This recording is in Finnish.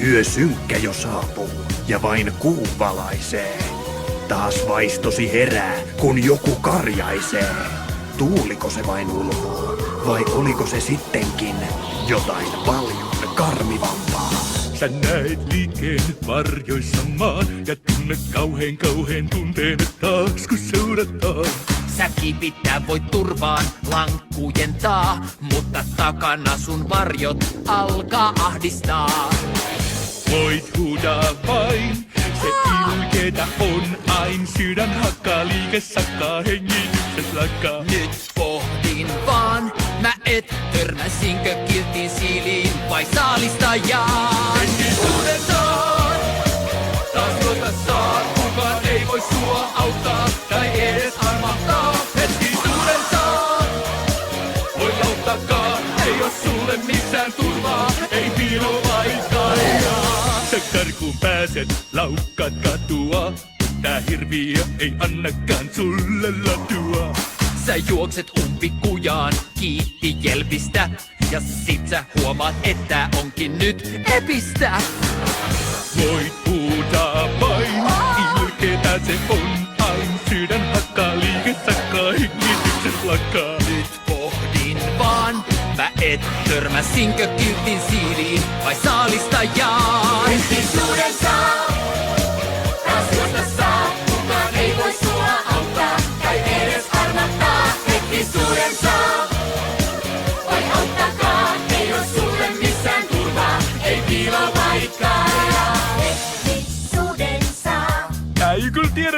Yö synkkä jo saapuu ja vain kuu valaisee. Taas vaistosi herää, kun joku karjaisee. Tuuliko se vain ulvoa, vai oliko se sittenkin jotain paljon karmivampaa? Sä näet liikkeen varjoissa maan ja tunnet kauheen tunteen taas kun seurataan. Sä kipittää voit turvaan lankkujen taa, mutta takana sun varjot alkaa ahdistaa. Voit huudaa vain, se ilkeetä on ain. Sydän hakkaa, liike sakkaa, hengitykset lakkaa. Nyt pohdin vaan, mä et törmäsinkö kiltin siiliin vai saalistajaan? Hengityksen saan, taas tuota saan. Kukaan ei voi sua auttaa tai edes armahtaa. Hetkisuuden saan, voi auttakaan. Ei oo sulle missään turvaa, ei piilopaikkaa. Sä karkuun pääset, laukkaat katua. Tää hirviö ei annakaan sulle latua. Sä juokset umpikujaan kiitti jelpistä, ja sit sä huomaat, että onkin nyt epistä. Voit huutaa vain, ilkeetä se on ain. Sydän hakkaa, liike sakkaa, hengitykset lakkaa. Nyt pohdin vaan, mä et törmäsinkö kiltin siiliin vai saalistajaan? Hetkisuuden saa, taas juosta saa. Kukaan ei voi sua auttaa tai edes armahtaa. Hetkisuuden saa, vai auttakaan. Ei oo sulle missään turvaa, ei piilopaikkaa. Hetkisuuden saa. Ei kyllä tiedä